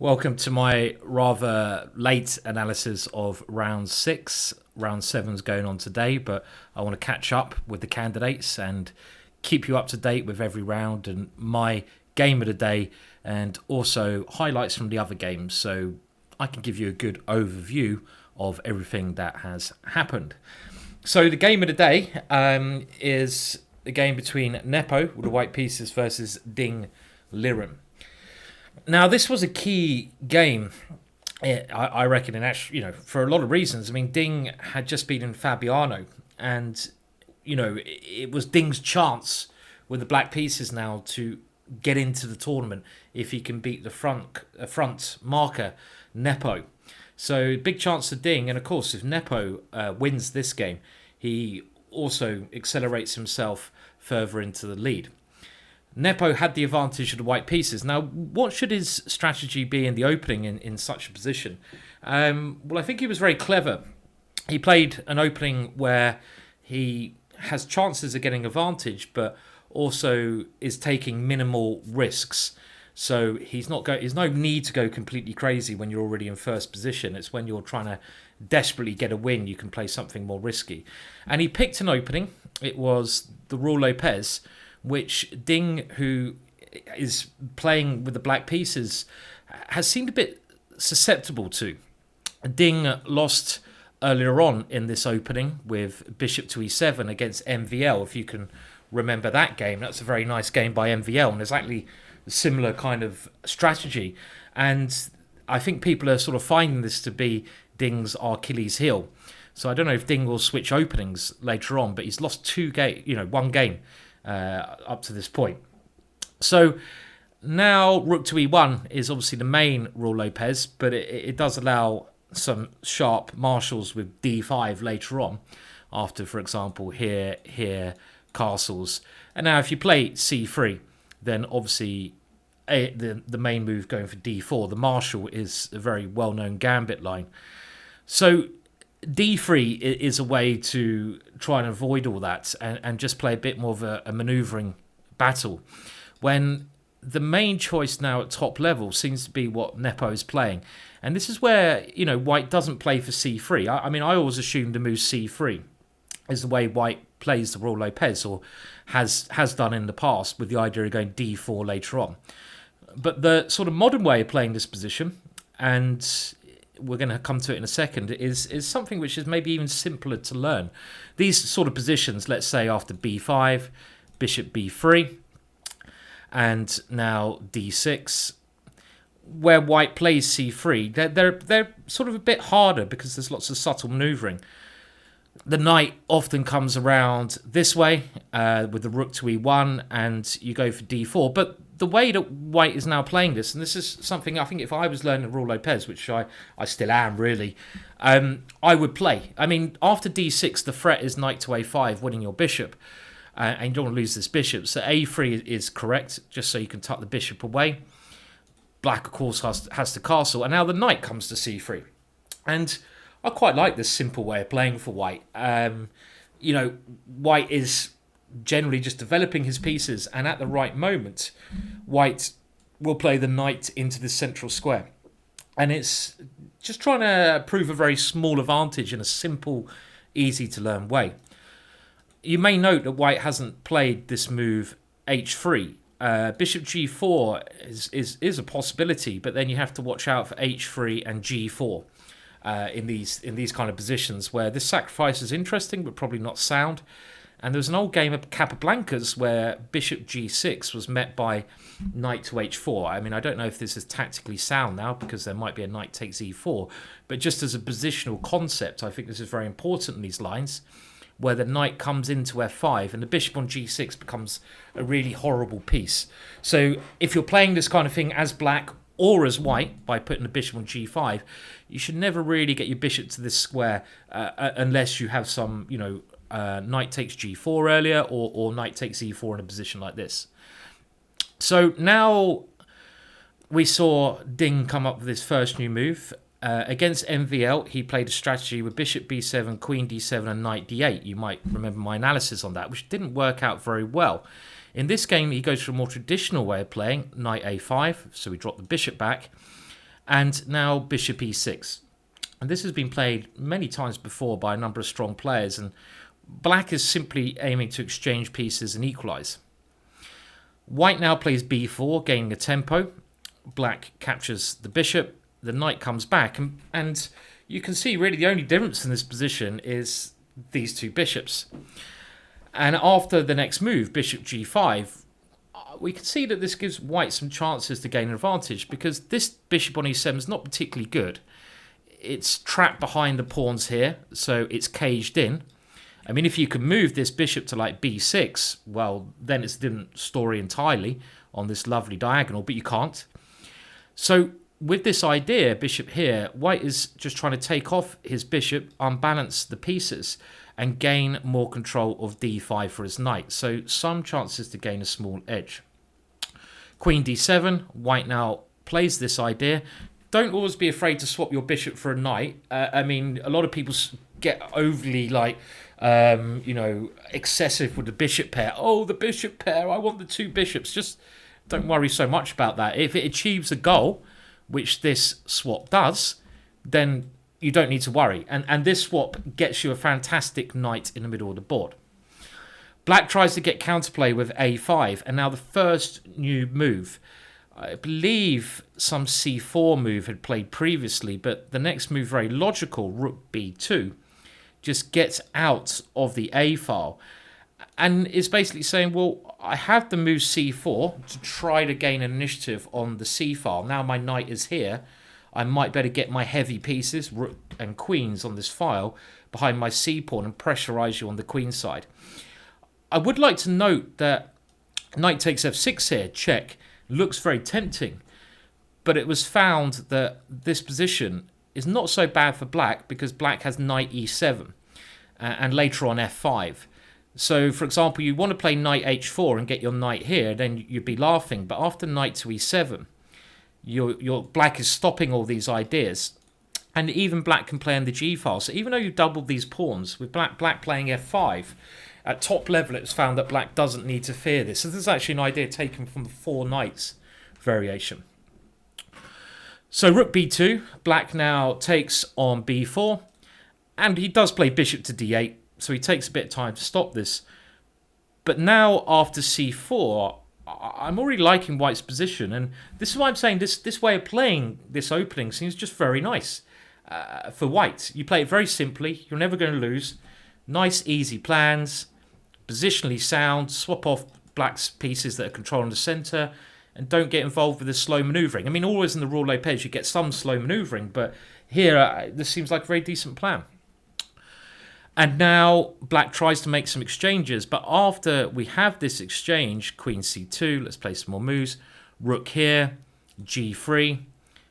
Welcome to my rather late analysis of round 6. Round 7's going on today, but I want to catch up with the candidates and keep you up to date with every round and my game of the day and also highlights from the other games, so I can give you a good overview of everything that has happened. So the game of the day is the game between Nepo with the white pieces versus Ding Liren. Now, this was a key game, I reckon, and actually, for a lot of reasons. I mean, Ding had just beaten Fabiano, and, it was Ding's chance with the black pieces now to get into the tournament if he can beat the front marker, Nepo. So, big chance to Ding, and of course, if Nepo wins this game, he also accelerates himself further into the lead. Nepo had the advantage of the white pieces. Now, what should his strategy be in the opening in such a position? Well, I think he was very clever. He played an opening where he has chances of getting advantage, but also is taking minimal risks. So there's no need to go completely crazy when you're already in first position. It's when you're trying to desperately get a win, you can play something more risky. And he picked an opening. It was the Rule Lopez, which Ding, who is playing with the black pieces, has seemed a bit susceptible to. Ding lost earlier on in this opening with Bishop to E7 against MVL, if you can remember that game. That's a very nice game by MVL, and there's actually a similar kind of strategy. And I think people are sort of finding this to be Ding's Achilles heel. So I don't know if Ding will switch openings later on, but he's lost one game up to this point. So now Rook to E1 is obviously the main Rule Lopez, but it does allow some sharp marshals with D5 later on, after, for example, here, castles. And now if you play C3, then obviously the main move going for D4, the marshal is a very well-known gambit line. So D3 is a way to try and avoid all that and just play a bit more of a manoeuvring battle, when the main choice now at top level seems to be what Nepo is playing. And this is where, White doesn't play for C3. I always assumed the move C3 is the way White plays the Rule Lopez, or has done in the past, with the idea of going D4 later on. But the sort of modern way of playing this position, and we're going to come to it in a second, is something which is maybe even simpler to learn. These sort of positions, let's say after B5, Bishop B3, and now D6, where White plays C3, they're sort of a bit harder because there's lots of subtle manoeuvring. The knight often comes around this way with the rook to E1, and you go for D4. But the way that White is now playing this, and this is something I think if I was learning Rule Lopez, which I still am really, I would play. I mean, after D6, the threat is knight to A5, winning your bishop, and you don't want to lose this bishop. So A3 is correct, just so you can tuck the bishop away. Black, of course, has to castle, and now the knight comes to C3. And I quite like this simple way of playing for White. White is generally just developing his pieces, and at the right moment, White will play the knight into the central square. And it's just trying to prove a very small advantage in a simple, easy-to-learn way. You may note that White hasn't played this move H3. Bishop G4 is a possibility, but then you have to watch out for H3 and G4. In these kind of positions where this sacrifice is interesting but probably not sound. And there was an old game of Capablanca's where Bishop G6 was met by Knight to H4. I mean, I don't know if this is tactically sound now because there might be a Knight takes E4, but just as a positional concept, I think this is very important in these lines, where the Knight comes into F5 and the Bishop on G6 becomes a really horrible piece. So if you're playing this kind of thing as Black or as White, by putting the bishop on G5, you should never really get your bishop to this square unless you have some, knight takes G4 earlier or knight takes E4 in a position like this. So now we saw Ding come up with his first new move. Against MVL, he played a strategy with bishop B7, queen D7 and knight D8. You might remember my analysis on that, which didn't work out very well. In this game, he goes for a more traditional way of playing, knight A5, so we drop the bishop back. And now bishop e6. And this has been played many times before by a number of strong players, and black is simply aiming to exchange pieces and equalize. White now plays b4, gaining a tempo. Black captures the bishop, the knight comes back, and you can see really the only difference in this position is these two bishops. And after the next move, bishop g5, we can see that this gives white some chances to gain an advantage, because this bishop on e7 is not particularly good. It's trapped behind the pawns here, so it's caged in. I mean, if you could move this bishop to like b6, well, then it's a different story entirely on this lovely diagonal, but you can't. So with this idea, bishop here, white is just trying to take off his bishop, unbalance the pieces, and gain more control of d5 for his knight. So some chances to gain a small edge. Queen d7, white now plays this idea. Don't always be afraid to swap your bishop for a knight. I mean, a lot of people get overly excessive with the bishop pair. Oh, the bishop pair, I want the two bishops. Just don't worry so much about that. If it achieves a goal, which this swap does, then you don't need to worry. And this swap gets you a fantastic knight in the middle of the board. Black tries to get counterplay with a5, and now the first new move. I believe some c4 move had played previously, but the next move, very logical, rook b2, just gets out of the a file and is basically saying, well, I have the move c4 to try to gain an initiative on the c file. Now my knight is here. I might better get my heavy pieces, rook and queens, on this file behind my c pawn and pressurize you on the queen side. I would like to note that knight takes f6 here, check, looks very tempting, but it was found that this position is not so bad for black because black has knight e7 and later on f5. So, for example, you want to play knight h4 and get your knight here, then you'd be laughing. But after knight to e7, your black is stopping all these ideas. And even black can play on the g file. So even though you've doubled these pawns, with black playing f5, at top level, it was found that black doesn't need to fear this. So this is actually an idea taken from the four knights variation. So rook b2, black now takes on b4, and he does play bishop to d8, so he takes a bit of time to stop this. But now after c4, I'm already liking white's position, and this is why I'm saying this way of playing this opening seems just very nice for white. You play it very simply, you're never going to lose. Nice, easy plans, positionally sound, swap off black's pieces that are controlling the centre, and don't get involved with the slow manoeuvring. I mean, always in the Roulette page you get some slow manoeuvring, but here this seems like a very decent plan. And now black tries to make some exchanges, but after we have this exchange, queen c2, let's play some more moves, rook here, g3,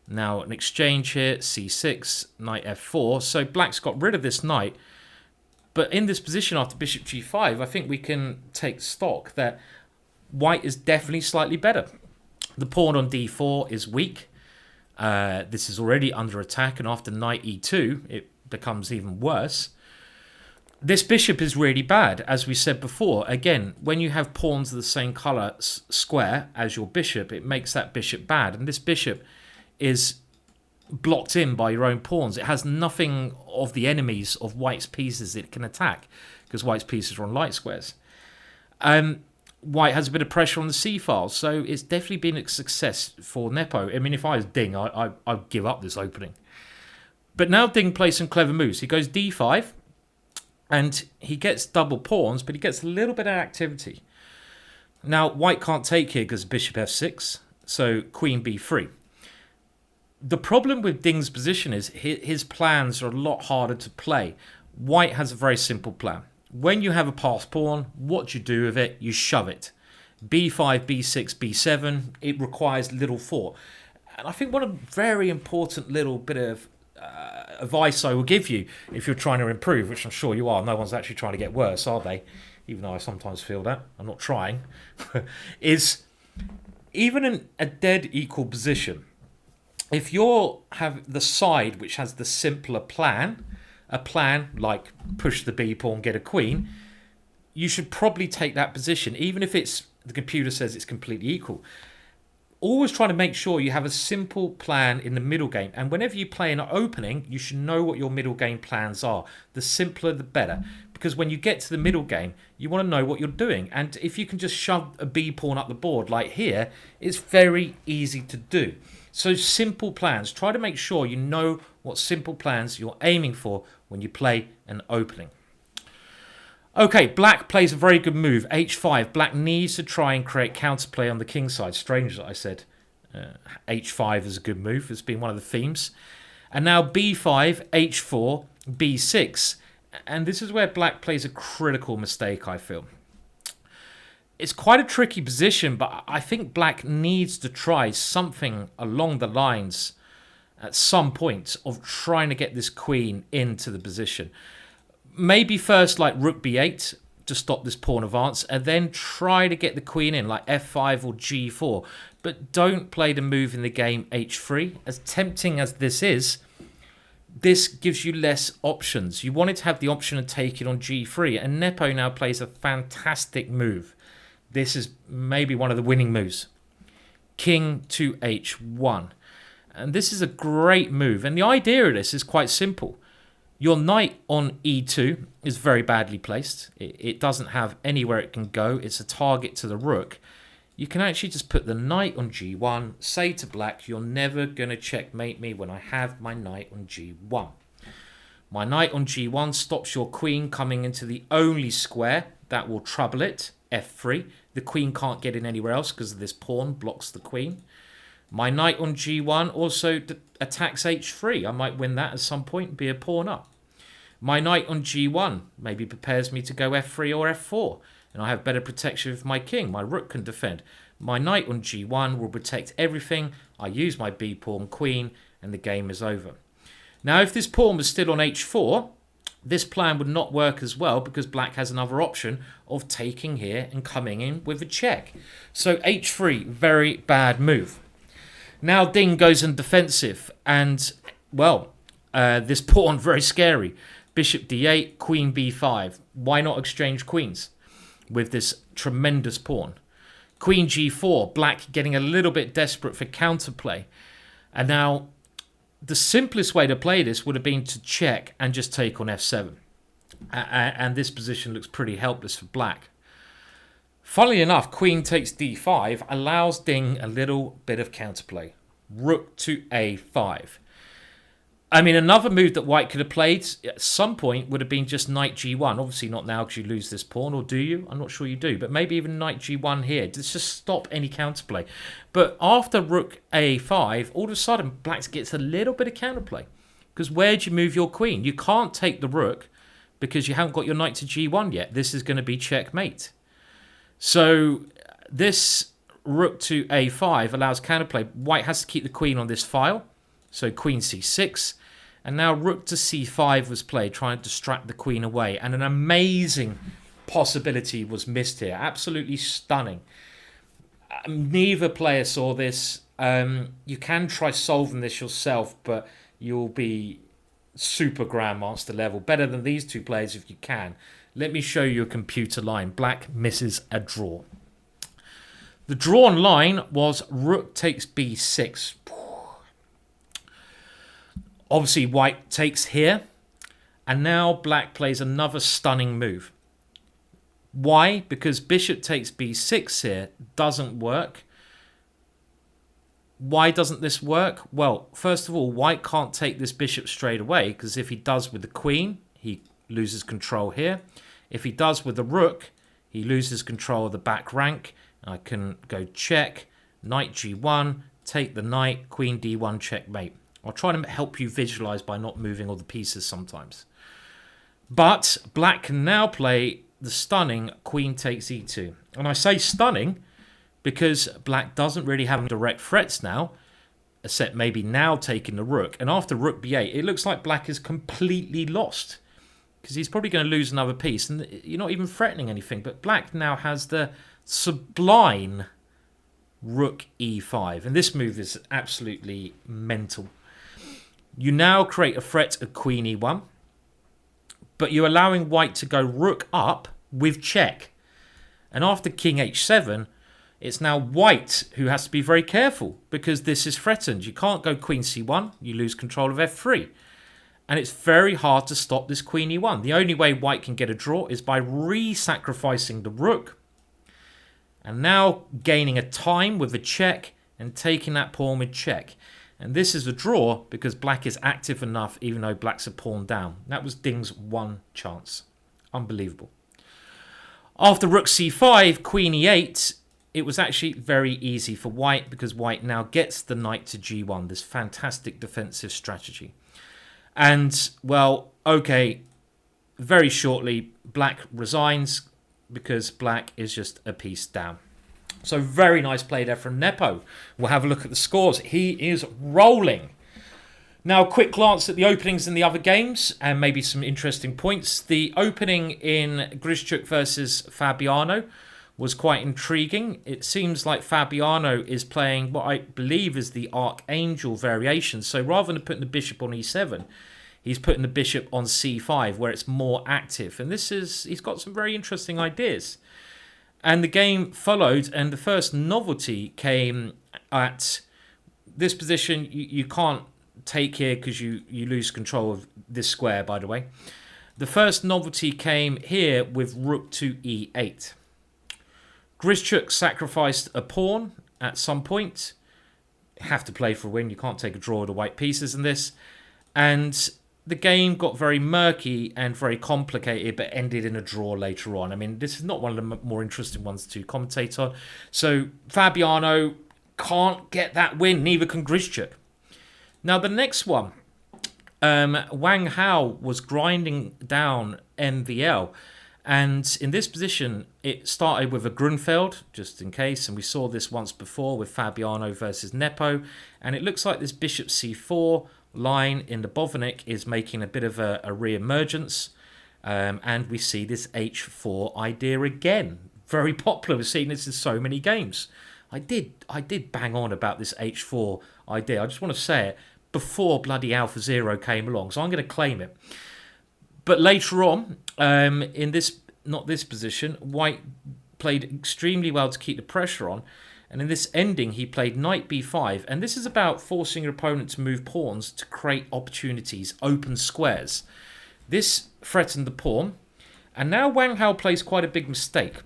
now an exchange here, c6, knight f4, so black's got rid of this knight. But in this position after bishop g5, I think we can take stock that white is definitely slightly better. The pawn on d4 is weak. This is already under attack, and after knight e2, it becomes even worse. This bishop is really bad, as we said before. Again, when you have pawns of the same colour square as your bishop, it makes that bishop bad. And this bishop is blocked in by your own pawns. It has nothing of the enemies of white's pieces it can attack, because white's pieces are on light squares. White has a bit of pressure on the c file, so it's definitely been a success for Nepo. I mean, if I was Ding, I'd give up this opening. But now Ding plays some clever moves. He goes d5, and he gets double pawns, but he gets a little bit of activity. Now, white can't take here because bishop f6, so queen b3. The problem with Ding's position is his plans are a lot harder to play. White has a very simple plan. When you have a passed pawn, what you do with it, you shove it. b5, b6, b7, it requires little thought. And I think one of the very important little bit of advice I will give you if you're trying to improve, which I'm sure you are, no one's actually trying to get worse, are they? Even though I sometimes feel that, I'm not trying, is even in a dead equal position, if you have the side which has the simpler plan, a plan like push the b pawn, get a queen, you should probably take that position, even if it's the computer says it's completely equal. always try to make sure you have a simple plan in the middle game. And whenever you play an opening, you should know what your middle game plans are. The simpler, the better. Because when you get to the middle game, you want to know what you're doing. And if you can just shove a B pawn up the board like here, it's very easy to do. So simple plans. Try to make sure you know what simple plans you're aiming for when you play an opening. Okay, black plays a very good move. H5. Black needs to try and create counterplay on the king side. Strange that I said H5 is a good move. It's been one of the themes. And now B5, H4, B6. And this is where black plays a critical mistake, I feel. It's quite a tricky position, but I think black needs to try something along the lines at some point of trying to get this queen into the position. Maybe first like rook b8 to stop this pawn advance, and then try to get the queen in like f5 or g4. But don't play the move in the game h3. As tempting as this is, this gives you less options. You wanted to have the option of taking on g3, and Nepo now plays a fantastic move. This is maybe one of the winning moves. King to h1. And this is a great move. And the idea of this is quite simple. Your knight on e2 is very badly placed. It doesn't have anywhere it can go. It's a target to the rook. You can actually just put the knight on g1, say to black, you're never going to checkmate me when I have my knight on g1. My knight on g1 stops your queen coming into the only square that will trouble it, f3. The queen can't get in anywhere else because this pawn blocks the queen. My knight on g1 also attacks h3. I might win that at some point and be a pawn up. My knight on g1 maybe prepares me to go f3 or f4. And I have better protection of my king. My rook can defend. My knight on g1 will protect everything. I use my b pawn queen and the game is over. Now if this pawn was still on h4, this plan would not work as well because black has another option of taking here and coming in with a check. So h3, very bad move. Now Ding goes in defensive and, well, this pawn, very scary. Bishop d8, queen b5. Why not exchange queens with this tremendous pawn? Queen g4, black getting a little bit desperate for counterplay. And now the simplest way to play this would have been to check and just take on f7. And this position looks pretty helpless for black. Funnily enough, queen takes d5 allows Ding a little bit of counterplay. Rook to a5. I mean, another move that white could have played at some point would have been just knight g1. Obviously not now because you lose this pawn, or do you? I'm not sure you do. But maybe even knight g1 here. Just stop any counterplay. But after rook a5, all of a sudden, black gets a little bit of counterplay. Because where do you move your queen? You can't take the rook because you haven't got your knight to g1 yet. This is going to be checkmate. So this rook to a5 allows counterplay. White has to keep the queen on this file. So queen c6. And now rook to c5 was played, trying to distract the queen away. And an amazing possibility was missed here. Absolutely stunning. Neither player saw this. You can try solving this yourself, but you'll be super Grandmaster level. Better than these two players if you can. Let me show you a computer line. Black misses a draw. The drawn line was rook takes b6. Obviously, white takes here. And now black plays another stunning move. Why? Because bishop takes b6 here doesn't work. Why doesn't this work? Well, first of all, white can't take this bishop straight away, because if he does with the queen, he loses control here. If he does with the rook, he loses control of the back rank. I can go check, knight g1, take the knight, queen d1, checkmate. I'll try to help you visualize by not moving all the pieces sometimes. But black can now play the stunning queen takes e2. And I say stunning because black doesn't really have direct threats now, except maybe now taking the rook. And after rook b8, it looks like black is completely lost because he's probably going to lose another piece. And you're not even threatening anything. But black now has the sublime rook e5. And this move is absolutely mental. You now create a threat of queen e1, but you're allowing white to go rook up with check. And after king h7, It's now white who has to be very careful because this is threatened. You can't go queen c1. You lose control of f3. And it's very hard to stop this queen e1. The only way white can get a draw is by re-sacrificing the rook. And now gaining a time with a check and taking that pawn with check. And this is a draw because black is active enough even though black's a pawn down. That was Ding's one chance. Unbelievable. After rook c5, queen e8, it was actually very easy for white because white now gets the knight to g1, this fantastic defensive strategy. And, well, okay, very shortly, black resigns because black is just a piece down. So very nice play there from Nepo. We'll have a look at the scores. He is rolling. Now, a quick glance at the openings in the other games and maybe some interesting points. The opening in Grishchuk versus Fabiano was quite intriguing. It seems like Fabiano is playing what I believe is the Archangel variation. So rather than putting the bishop on e7, he's putting the bishop on c5 where it's more active. And he's got some very interesting ideas. And the game followed, and the first novelty came at this position. You can't take here because you lose control of this square, by the way. The first novelty came here with rook to e8. Grishchuk sacrificed a pawn at some point. Have to play for a win. You can't take a draw with the white pieces in this. And the game got very murky and very complicated, but ended in a draw later on. I mean, this is not one of the more interesting ones to commentate on. So Fabiano can't get that win. Neither can Grishchuk. Now, the next one, Wang Hao was grinding down MVL. And in this position, it started with a Grunfeld, just in case. And we saw this once before with Fabiano versus Nepo. And it looks like this bishop c4 line in the Botvinnik is making a bit of a re-emergence. And we see this h4 idea again. Very popular. We've seen this in so many games. I did bang on about this h4 idea. I just want to say it before bloody Alpha Zero came along. So I'm going to claim it. But later on, in this, not this position, white played extremely well to keep the pressure on. And in this ending, he played knight b5. And this is about forcing your opponent to move pawns to create opportunities, open squares. This threatened the pawn. And now Wang Hao plays quite a big mistake.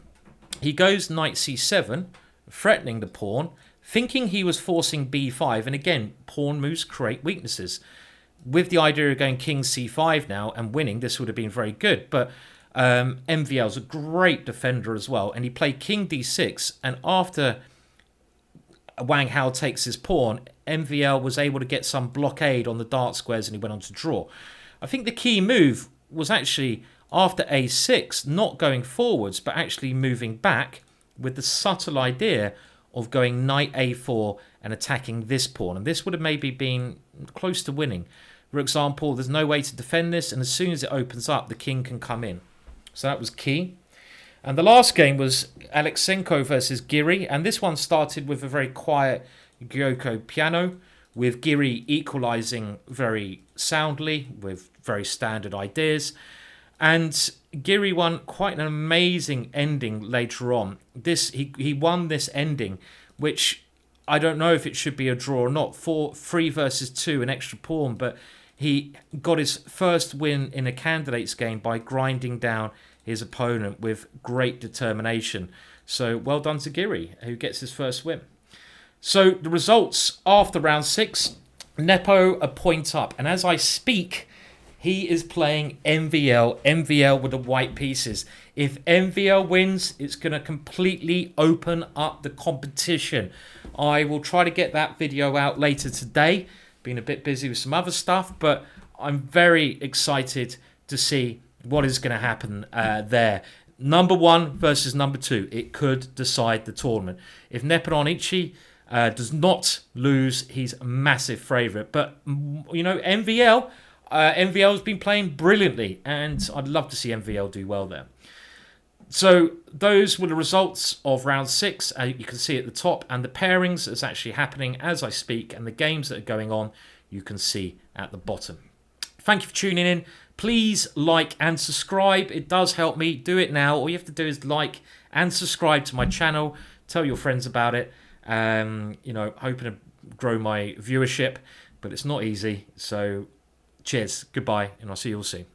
He goes knight c7, threatening the pawn, thinking he was forcing b5. And again, pawn moves create weaknesses. With the idea of going king c5 now and winning, this would have been very good. But MVL's a great defender as well. And he played king d6. And after Wang Hao takes his pawn, MVL was able to get some blockade on the dark squares and he went on to draw. I think the key move was actually after a6, not going forwards, but actually moving back with the subtle idea of going knight a4 and attacking this pawn. And this would have maybe been close to winning. For example, there's no way to defend this, and as soon as it opens up, the king can come in. So that was key. And the last game was Cinco versus Geary, and this one started with a very quiet Gyoko piano, with Geary equalizing very soundly with very standard ideas. And Geary won quite an amazing ending later on. He won this ending, which I don't know if it should be a draw or not. 3 versus 2, an extra pawn, but he got his first win in a candidates game by grinding down his opponent with great determination. So well done to Geary, who gets his first win. So the results after round 6, Nepo a point up. And as I speak, he is playing MVL with the white pieces. If MVL wins, it's going to completely open up the competition. I will try to get that video out later today. Been a bit busy with some other stuff, but I'm very excited to see what is going to happen there. Number 1 versus number 2. It could decide the tournament. If Neporonci does not lose, he's a massive favourite. But, you know, MVL has been playing brilliantly, and I'd love to see MVL do well there. So those were the results of round 6. You can see at the top, and the pairings is actually happening as I speak, and the games that are going on you can see at the bottom. Thank you for tuning in. Please like and subscribe. It does help me. Do it now. All you have to do is like and subscribe to my channel Tell your friends about it. Hoping to grow my viewership, but it's not easy. So cheers, goodbye, and I'll see you all soon.